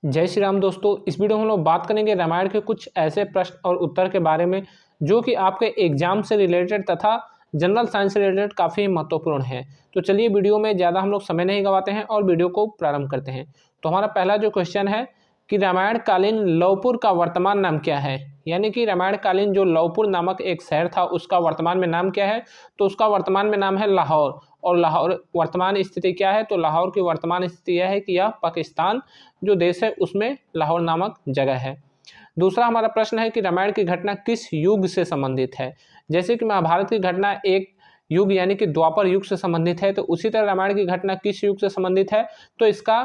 जय श्री राम दोस्तों। इस वीडियो में हम लोग बात करेंगे रामायण के कुछ ऐसे प्रश्न और उत्तर के बारे में जो कि आपके एग्जाम से रिलेटेड तथा जनरल साइंस से रिलेटेड काफ़ी महत्वपूर्ण है। तो चलिए वीडियो में ज़्यादा हम लोग समय नहीं गंवाते हैं और वीडियो को प्रारंभ करते हैं। तो हमारा पहला जो क्वेश्चन है कि रामायण कालीन लवपुर का वर्तमान नाम क्या है। यानी कि रामायण कालीन जो लवपुर नामक एक शहर था उसका वर्तमान में नाम क्या है। तो उसका वर्तमान में नाम है लाहौर। और लाहौर वर्तमान स्थिति क्या है, तो लाहौर की वर्तमान स्थिति यह है कि यह पाकिस्तान जो देश है उसमें लाहौर नामक जगह है। दूसरा हमारा प्रश्न है कि रामायण की घटना किस युग से संबंधित है। जैसे कि महाभारत की घटना एक युग यानी कि द्वापर युग से संबंधित है, तो उसी तरह रामायण की घटना किस युग से संबंधित है, तो इसका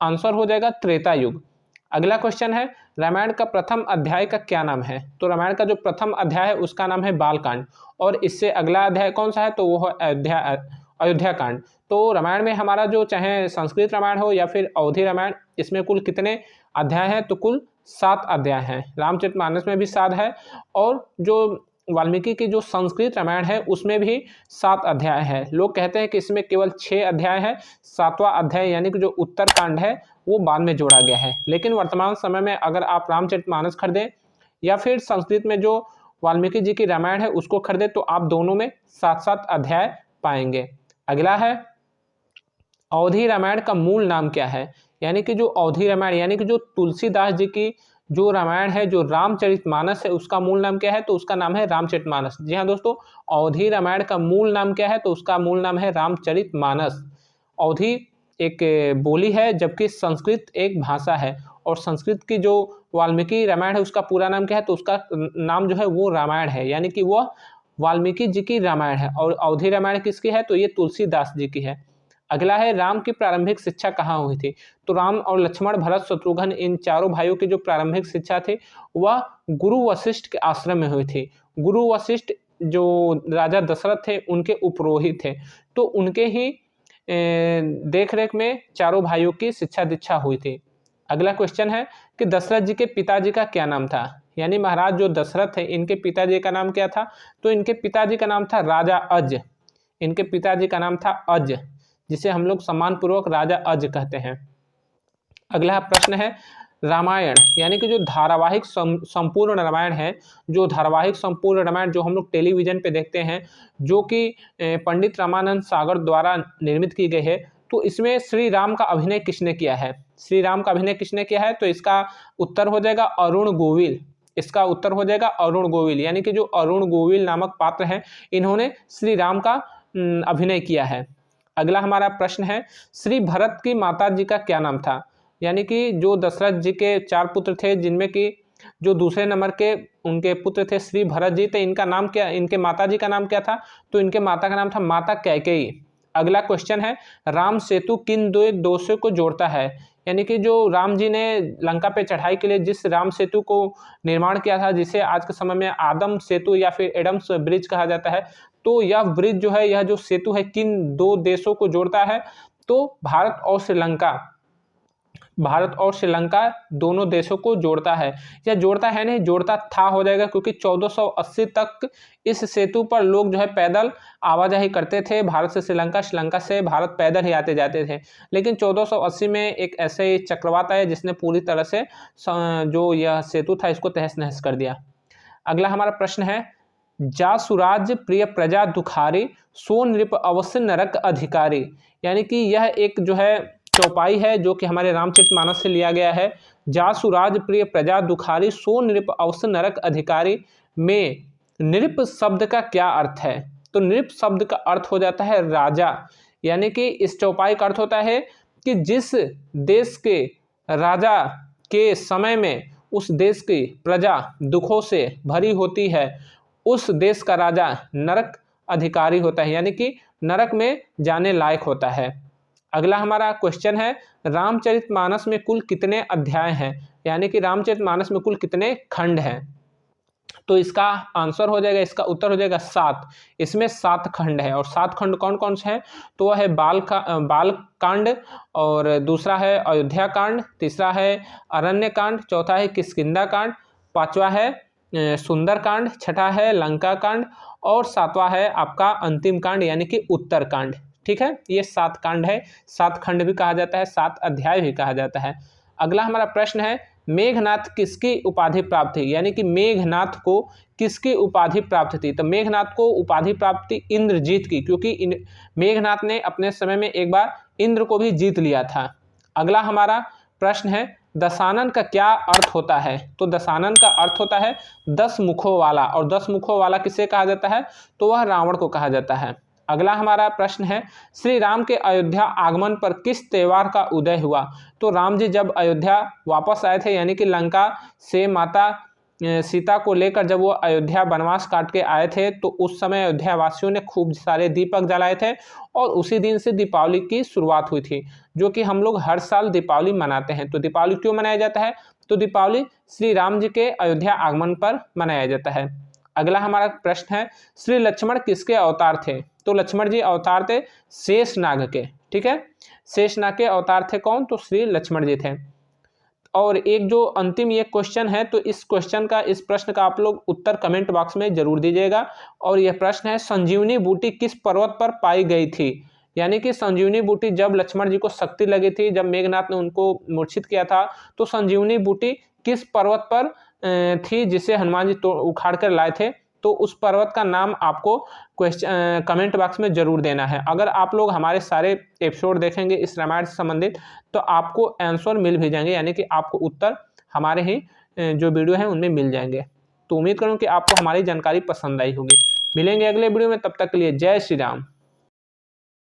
आंसर हो जाएगा त्रेता युग। अगला क्वेश्चन है रामायण का प्रथम अध्याय का क्या नाम है। तो रामायण का जो प्रथम अध्याय है उसका नाम है बालकांड। और इससे अगला अध्याय कौन सा है, तो वो है अयोध्या कांड। तो रामायण में हमारा जो चाहे संस्कृत रामायण हो या फिर अवधि रामायण, इसमें कुल कितने अध्याय हैं, तो कुल 7 अध्याय हैं। रामचरितमानस में भी 7 है और जो वाल्मीकि की जो संस्कृत रामायण है उसमें भी 7 अध्याय है। लोग कहते हैं कि इसमें केवल 6 अध्याय है। 7वां अध्याय यानी कि जो उत्तर कांड है वो बाद में जोड़ा गया है। लेकिन वर्तमान समय में अगर आप रामचरितमानस खरीदें या फिर संस्कृत में जो वाल्मीकि जी की रामायण है उसको खरीदें तो आप दोनों में 7-7 अध्याय पाएंगे। अगला है अवधि रामायण का मूल नाम क्या है। यानी कि जो अवधि रामायण यानी कि जो तुलसीदास जी की जो रामायण है, जो रामचरितमानस है, उसका मूल नाम क्या है, तो उसका नाम है रामचरितमानस। जी हाँ दोस्तों, अवधि रामायण का मूल नाम क्या है, तो उसका मूल नाम है रामचरितमानस। अवधि एक बोली है जबकि संस्कृत एक भाषा है। और संस्कृत की जो वाल्मीकि रामायण है उसका पूरा नाम क्या है, तो उसका नाम जो है वो रामायण है, यानी कि वह वाल्मीकि जी की रामायण है। और अवधि रामायण किसकी है, तो ये तुलसीदास जी की है। अगला है राम की प्रारंभिक शिक्षा कहाँ हुई थी। तो राम और लक्ष्मण भरत शत्रुघ्न इन चारों भाइयों की जो प्रारंभिक शिक्षा थी वह गुरु वशिष्ठ के आश्रम में हुई थी। गुरु वशिष्ठ जो राजा दशरथ थे उनके उपरोहित थे, तो उनके ही देख रेख में चारों भाइयों की शिक्षा दीक्षा हुई थी। अगला क्वेश्चन है कि दशरथ जी के पिताजी का क्या नाम था। यानी महाराज जो दशरथ है इनके पिताजी का नाम क्या था, तो इनके पिताजी का नाम था राजा अज। इनके पिताजी का नाम था अज, जिसे हम लोग सम्मानपूर्वक राजा अज कहते हैं। अगला प्रश्न है रामायण यानी कि जो धारावाहिक संपूर्ण रामायण है, जो धारावाहिक संपूर्ण रामायण जो हम लोग टेलीविजन पे देखते हैं, जो कि पंडित रामानंद सागर द्वारा निर्मित की गई है, तो इसमें श्री राम का अभिनय किसने किया है। श्री राम का अभिनय किसने किया है, तो इसका उत्तर हो जाएगा अरुण गोविल। इसका उत्तर हो जाएगा अरुण गोविल, यानी कि जो अरुण गोविल नामक पात्र हैं इन्होंने श्री राम का अभिनय किया है। अगला हमारा प्रश्न है श्री भरत की माता जी का क्या नाम था। यानी कि जो दशरथ जी के 4 पुत्र थे जिनमें कि जो दूसरे नंबर के उनके पुत्र थे श्री भरत जी, तो इनका नाम क्या, इनके माता जी का नाम क्या था, तो इनके माता का नाम था माता कैकेयी। अगला क्वेश्चन है राम सेतु किन दो देशों को जोड़ता है। यानी कि जो राम जी ने लंका पे चढ़ाई के लिए जिस राम सेतु को निर्माण किया था, जिसे आज के समय में आदम सेतु या फिर एडम्स ब्रिज कहा जाता है, तो यह ब्रिज जो है, यह जो सेतु है किन 2 देशों को जोड़ता है, तो भारत और श्रीलंका, भारत और श्रीलंका दोनों देशों को जोड़ता है। या जोड़ता है नहीं, जोड़ता था हो जाएगा, क्योंकि 1480 तक इस सेतु पर लोग जो है पैदल आवाजाही करते थे, भारत से श्रीलंका, श्रीलंका से भारत पैदल ही आते जाते थे। लेकिन 1480 में एक ऐसे चक्रवात आया जिसने पूरी तरह से जो यह सेतु था इसको तहस नहस कर दिया। अगला हमारा प्रश्न है जासुराज प्रिय प्रजा दुखारी सो नृप अवश्य नरक अधिकारी। यानी कि यह एक जो है चौपाई है जो कि हमारे रामचरितमानस से लिया गया है। जासुराज प्रिय प्रजा दुखारी सो नृप अवश्य नरक अधिकारी में नृप शब्द का क्या अर्थ है। तो नृप शब्द का अर्थ हो जाता है राजा। यानी कि इस चौपाई का अर्थ होता है कि जिस देश के राजा के समय में उस देश की प्रजा दुखों से भरी होती है, उस देश का राजा नरक अधिकारी होता है, यानी कि नरक में जाने लायक होता है। अगला हमारा क्वेश्चन है रामचरितमानस में कुल कितने अध्याय हैं। यानी कि रामचरितमानस में कुल कितने खंड हैं, तो इसका आंसर हो जाएगा, इसका उत्तर हो जाएगा 7। इसमें 7 खंड है। और 7 खंड कौन कौन से हैं, तो वह है बाल कांड, और दूसरा है अयोध्या कांड, तीसरा है अरण्य कांड, चौथा है किष्किंधा कांड, पांचवा है सुंदर कांड, छठा है लंका कांड, और 7वां है आपका अंतिम कांड यानी कि उत्तर कांड। ठीक है, ये 7 कांड है, 7 खंड भी कहा जाता है, 7 अध्याय भी कहा जाता है। अगला हमारा प्रश्न है मेघनाथ किसकी उपाधि प्राप्त थी, यानी कि मेघनाथ को किसकी उपाधि प्राप्त थी। तो मेघनाथ को उपाधि प्राप्त थी इंद्रजीत की, क्योंकि मेघनाथ ने अपने समय में एक बार इंद्र को भी जीत लिया था। अगला हमारा प्रश्न है दशानन का क्या अर्थ होता है। तो दशानन का अर्थ होता है 10 मुखों वाला, और 10 मुखों वाला किसे कहा जाता है, तो वह रावण को कहा जाता है। अगला हमारा प्रश्न है श्री राम के अयोध्या आगमन पर किस त्योहार का उदय हुआ। तो राम जी जब अयोध्या वापस आए थे, यानी कि लंका से माता सीता को लेकर जब वो अयोध्या वनवास काट के आए थे, तो उस समय अयोध्या वासियों ने खूब सारे दीपक जलाए थे, और उसी दिन से दीपावली की शुरुआत हुई थी, जो कि हम लोग हर साल दीपावली मनाते हैं। तो दीपावली क्यों मनाया जाता है, तो दीपावली श्री राम जी के अयोध्या आगमन पर मनाया जाता है। अगला हमारा प्रश्न है श्री लक्ष्मण किसके अवतार थे। तो लक्ष्मण जी अवतार थे शेषनाग के, ठीक है, शेषनाग के अवतार थे कौन, तो श्री लक्ष्मण जी थे। और एक जो अंतिम ये क्वेश्चन है, तो इस क्वेश्चन का, इस प्रश्न का आप लोग उत्तर कमेंट बॉक्स में जरूर दीजिएगा। और यह प्रश्न है संजीवनी बूटी किस पर्वत पर पाई गई थी। यानी कि संजीवनी बूटी जब लक्ष्मण जी को शक्ति लगी थी, जब मेघनाथ ने उनको मूर्छित किया था, तो संजीवनी बूटी किस पर्वत पर थी जिसे हनुमान जी उखाड़ कर लाए थे। तो उस पर्वत का नाम आपको क्वेश्चन कमेंट बॉक्स में जरूर देना है। अगर आप लोग हमारे सारे एपिसोड देखेंगे इस रामायण से संबंधित, तो आपको आंसर मिल भी जाएंगे, यानी कि आपको उत्तर हमारे ही जो वीडियो है उनमें मिल जाएंगे। तो उम्मीद करूँ कि आपको हमारी जानकारी पसंद आई होगी। मिलेंगे अगले वीडियो में, तब तक के लिए जय श्री राम।